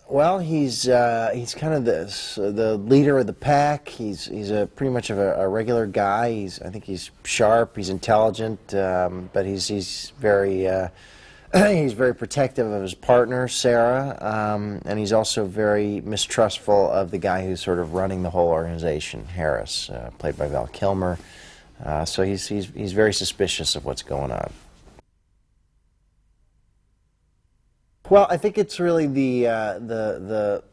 Well, he's kind of the leader of the pack. He's pretty much of a regular guy. I think he's sharp. He's intelligent, but he's very he's very protective of his partner Sarah, and he's also very mistrustful of the guy who's sort of running the whole organization, Harris, played by Val Kilmer. So he's very suspicious of what's going on. Well, I think it's really the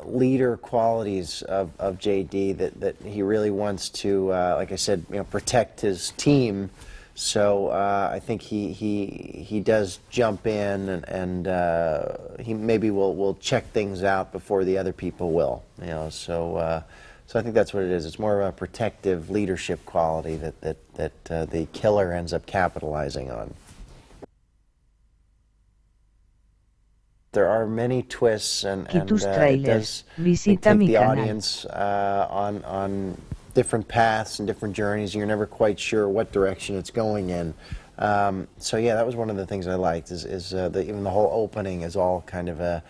leader qualities of JD that he really wants to, like I said, protect his team. So I think he does jump in and he maybe will check things out before the other people will. So I think that's what it is. It's more of a protective leadership quality that the killer ends up capitalizing on. There are many twists, and it does take the audience on different paths and different journeys. You're never quite sure what direction it's going in. So yeah, that was one of the things I liked. Even the whole opening is all kind of a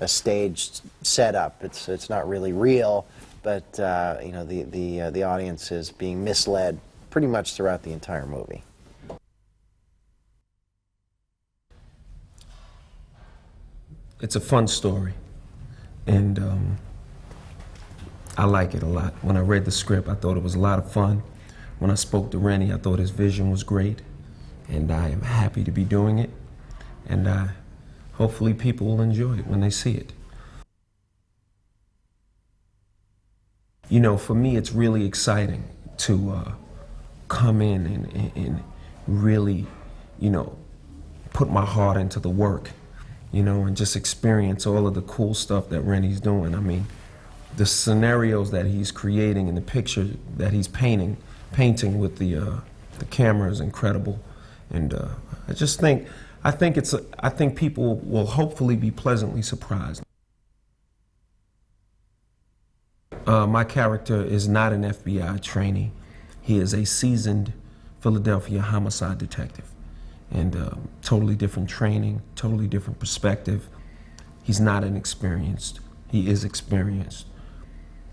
staged setup. It's not really real, but the audience is being misled pretty much throughout the entire movie. It's a fun story, and I like it a lot. When I read the script, I thought it was a lot of fun. When I spoke to Rennie, I thought his vision was great, and I am happy to be doing it, and hopefully people will enjoy it when they see it. For me, it's really exciting to come in and really, put my heart into the work. And just experience all of the cool stuff that Rennie's doing. I mean, the scenarios that he's creating and the picture that he's painting with the camera is incredible. And I think people will hopefully be pleasantly surprised. My character is not an FBI trainee. He is a seasoned Philadelphia homicide detective. And totally different training, totally different perspective. He's not inexperienced. He is experienced.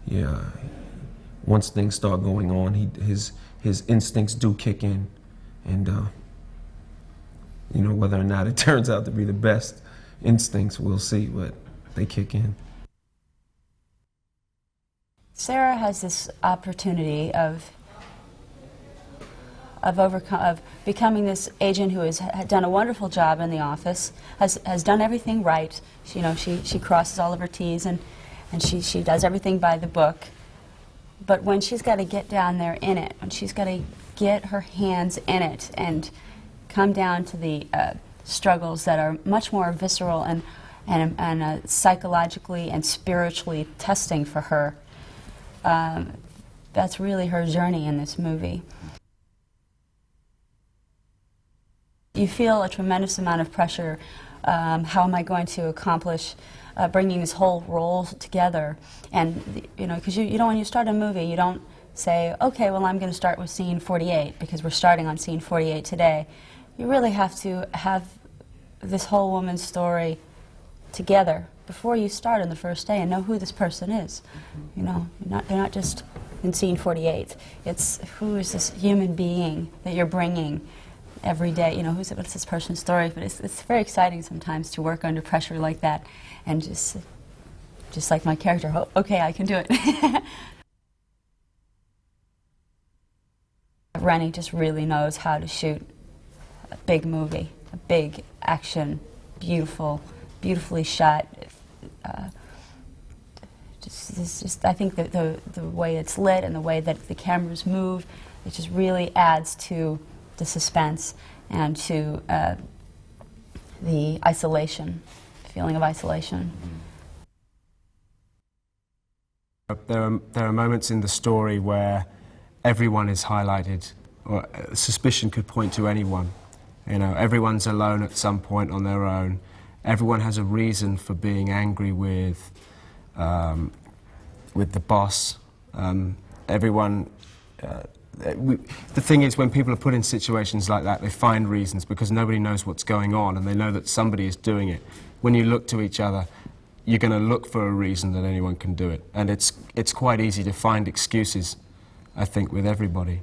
Yeah. Once things start going on, his instincts do kick in, and whether or not it turns out to be the best instincts, we'll see. But they kick in. Sarah has this opportunity of becoming this agent who has done a wonderful job in the office, has done everything right. She crosses all of her T's and she does everything by the book. But when she's got to get down there in it, when she's got to get her hands in it and come down to the struggles that are much more visceral and psychologically and spiritually testing for her, that's really her journey in this movie. You feel a tremendous amount of pressure. How am I going to accomplish bringing this whole role together? And because when you start a movie, you don't say, okay, well, I'm going to start with scene 48 because we're starting on scene 48 today. You really have to have this whole woman's story together before you start on the first day and know who this person is. They're not just in scene 48. It's who is this human being that you're bringing every day. What's this person's story? But it's very exciting sometimes to work under pressure like that, and just like my character, oh, okay, I can do it. Rennie just really knows how to shoot a big movie, a big action, beautifully shot. I think that the way it's lit and the way that the cameras move, it just really adds to the suspense and to the isolation, feeling of isolation. There are moments in the story where everyone is highlighted, or suspicion could point to anyone. Everyone's alone at some point on their own. Everyone has a reason for being angry with the boss. The thing is, when people are put in situations like that, they find reasons because nobody knows what's going on and they know that somebody is doing it. When you look to each other, you're going to look for a reason that anyone can do it. And it's quite easy to find excuses, I think, with everybody.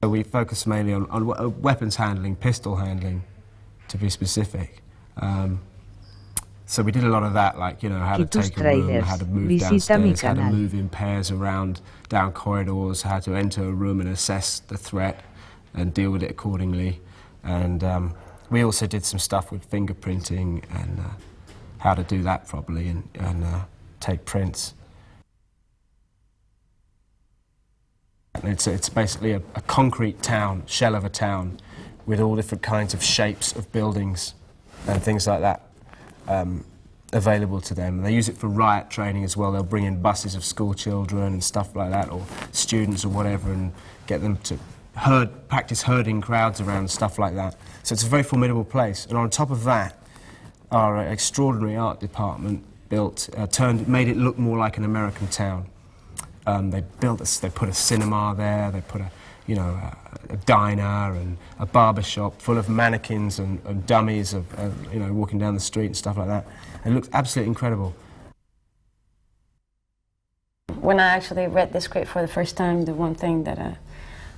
So we focus mainly on weapons handling, pistol handling, to be specific. So we did a lot of that, like, you know, how to take a room, how to move downstairs, how to move in pairs around down corridors, how to enter a room and assess the threat and deal with it accordingly. And we also did some stuff with fingerprinting and how to do that properly and take prints. And it's basically a concrete town, shell of a town, with all different kinds of shapes of buildings and things like that available to them. And they use it for riot training as well. They'll bring in buses of school children and stuff like that, or students or whatever, and get them to practice herding crowds around, stuff like that. So it's a very formidable place. And on top of that, our extraordinary art department made it look more like an American town. They put a cinema there, they put a diner and a barber shop full of mannequins and dummies of walking down the street and stuff like that. It looked absolutely incredible. When I actually read the script for the first time, the one thing that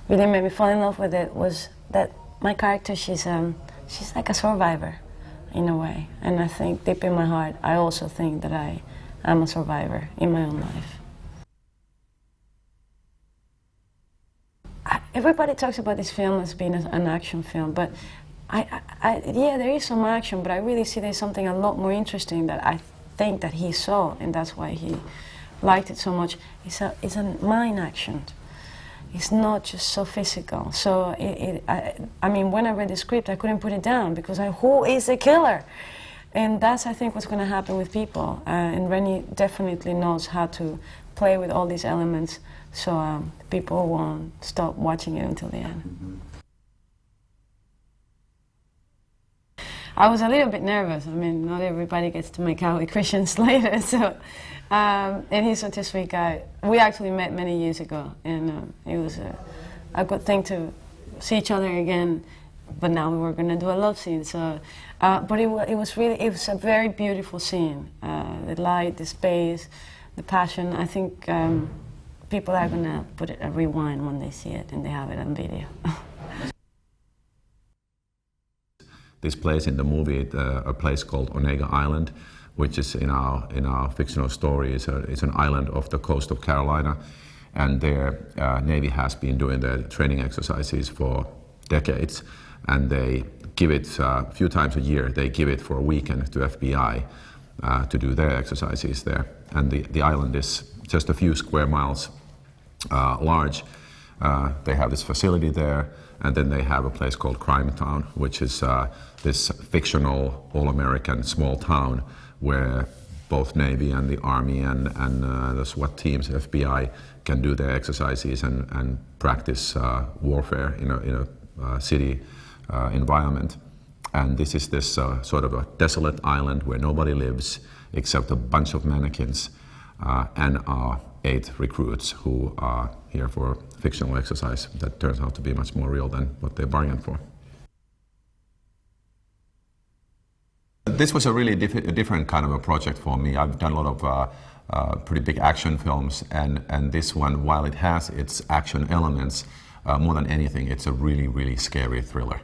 really made me fall in love with it was that my character, she's like a survivor in a way. And I think deep in my heart, I also think that I am a survivor in my own life. Everybody talks about this film as being an action film, but yeah, there is some action, but I really see there's something a lot more interesting that I think that he saw, and that's why he liked it so much. It's a mind action. It's not just so physical. So I mean, when I read the script, I couldn't put it down because who is the killer? And that's, I think, what's going to happen with people. And Rennie definitely knows how to play with all these elements, so people won't stop watching it until the end. I was a little bit nervous. I mean, not everybody gets to make out with Christian Slater, so. And he's such a sweet guy. We actually met many years ago, and it was a good thing to see each other again. But now we were going to do a love scene, so. But it was a very beautiful scene. The light, the space, the passion. I think people are going to put a rewind when they see it and they have it on video. This place in the movie, a place called Onega Island, which is in our fictional story, it's an island off the coast of Carolina, and their Navy has been doing their training exercises for decades, and they give it a few times a year. They give it for a weekend to FBI to do their exercises there, and the island is just a few square miles large. They have this facility there, and then they have a place called Crime Town, which is this fictional all-American small town where both Navy and the Army and the SWAT teams, FBI, can do their exercises and practice warfare in a city environment. And this is this sort of a desolate island where nobody lives except a bunch of mannequins and our 8 recruits who are here for fictional exercise that turns out to be much more real than what they bargained for. This was a really different kind of a project for me. I've done a lot of pretty big action films, and this one, while it has its action elements, more than anything, it's a really, really scary thriller.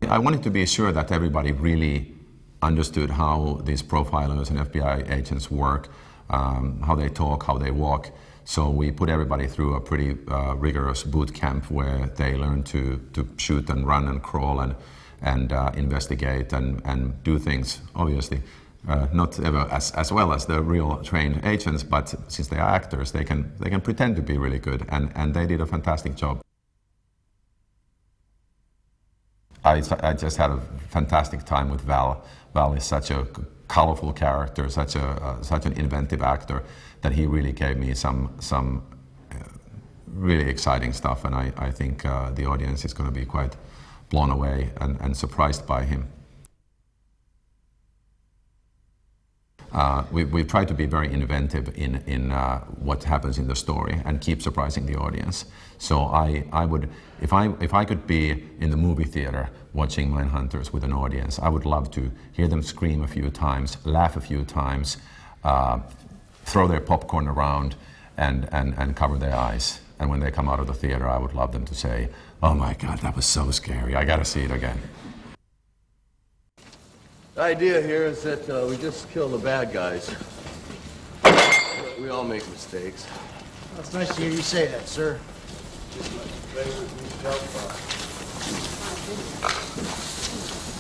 I wanted to be sure that everybody really understood how these profilers and FBI agents work, how they talk, how they walk. So we put everybody through a pretty rigorous boot camp where they learn to shoot and run and crawl and investigate and do things, obviously, not ever as well as the real trained agents, but since they are actors, they can pretend to be really good, and they did a fantastic job. I just had a fantastic time with Val. Val is such a colorful character, such an inventive actor, that he really gave me some really exciting stuff, and I think the audience is going to be quite blown away and surprised by him. We've tried to be very inventive in what happens in the story and keep surprising the audience. So I would, if I could be in the movie theater watching Mindhunters with an audience, I would love to hear them scream a few times, laugh a few times, throw their popcorn around, and cover their eyes. And when they come out of the theater, I would love them to say, "Oh my God, that was so scary. I got to see it again." The idea here is that we just kill the bad guys. We all make mistakes. Well, it's nice to hear you say that, sir.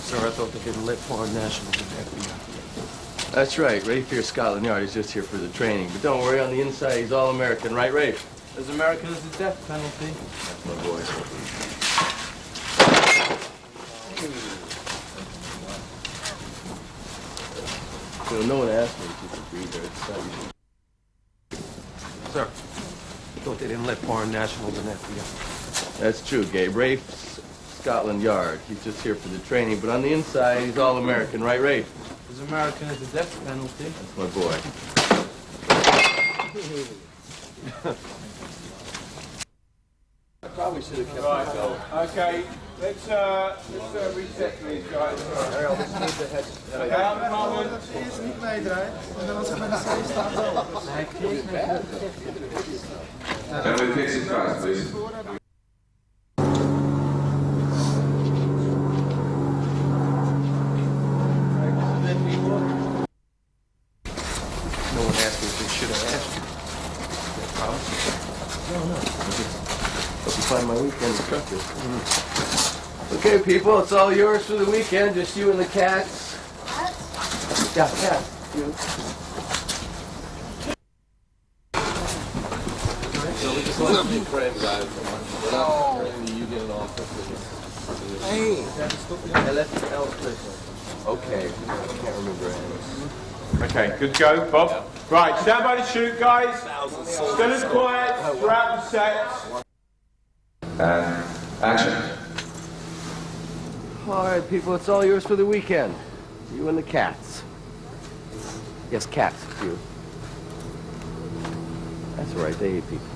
Sir, I thought they didn't let foreign nationals in the FBI. That's right. Rafe here, Scotland Yard, is just here for the training. But don't worry, on the inside, he's all American, right, Rafe? As American as the death penalty. That's my boy. You know, no one asked me if you could breathe there. It's not usually. Sir, I thought they didn't let foreign nationals in the FBI. That's true, Gabe. Rafe's Scotland Yard. He's just here for the training. But on the inside, he's all American, right, Rafe? As American as the death penalty. That's my boy. I probably should have kept it going. Okay, let's reset these guys. Harold, this needs a head. Eerst niet meedraaien. En dan als ik met de zee sta, wel. Can we fix it fast, please? No one asked me if they should have asked you. That promise? No. Hope you find my weekend instructive. Okay, people, it's all yours for the weekend. Just you and the cats. What? Yeah, cats. You. So we just want to be friends, guys. We're not friendly. You get it all quickly. Hey, I left the L prison. Okay, I can't remember it. Okay, good go, Bob. Right, stand by to shoot, guys. Still as quiet throughout the set. And action. All right, people, it's all yours for the weekend. You and the cats. Yes, cats, you. That's right, they hate people.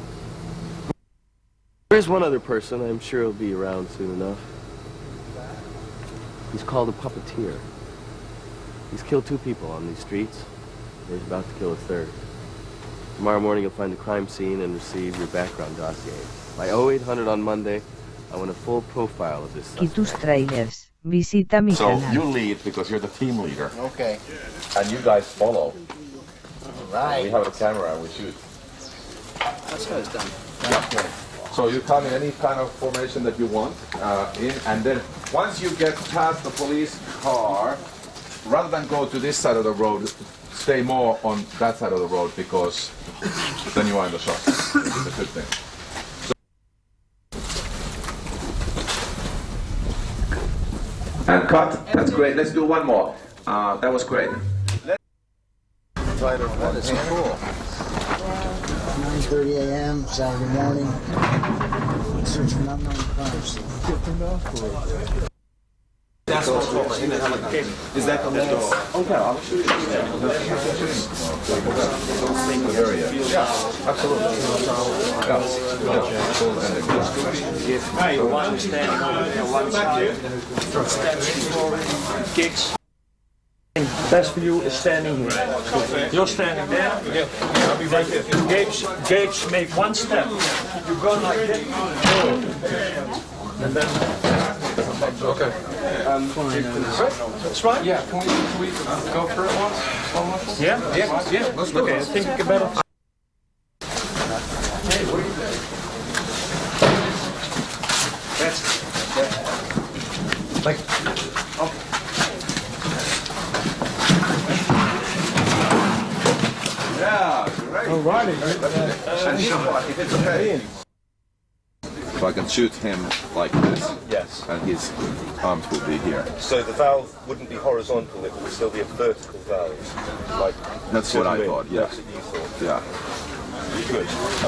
There's one other person, I'm sure he'll be around soon enough. He's called a puppeteer. He's killed 2 people on these streets. He's about to kill a 3rd. Tomorrow morning you'll find the crime scene and receive your background dossier. By 0800 on Monday, I want a full profile of this suspect. Trailers. Visita mi So canal. you lead because you're the team leader, Okay. and you guys follow. We Right. have a camera and we shoot. That's how it's done. So you come in any kind of formation that you want, and then once you get past the police car, rather than go to this side of the road, stay more on that side of the road because then you are in the shot. It's a good thing. And cut. That's great. Let's do one more. That was great. That is cool. 9:30 a.m. Saturday morning. Search for not known crimes. That's what's called Is that the last? Okay, I'll show you. Yeah, absolutely. Hey, one standing over there, one side. Standing for gigs. Best for you is standing here. You're standing there. I'll be right there. Gapes make one step. You go like this. And then. Okay. That's right. Yeah. Can we go for it once? Yeah. Let's do Okay. I it. think you better. That's like. Okay. Yeah, great. All righty. If it's okay. So I can shoot him like this. Yes. And his arms will be here. So the valve wouldn't be horizontal, it would still be a vertical valve. Like That's what I thought, yeah. That's what you thought. Yeah. Good.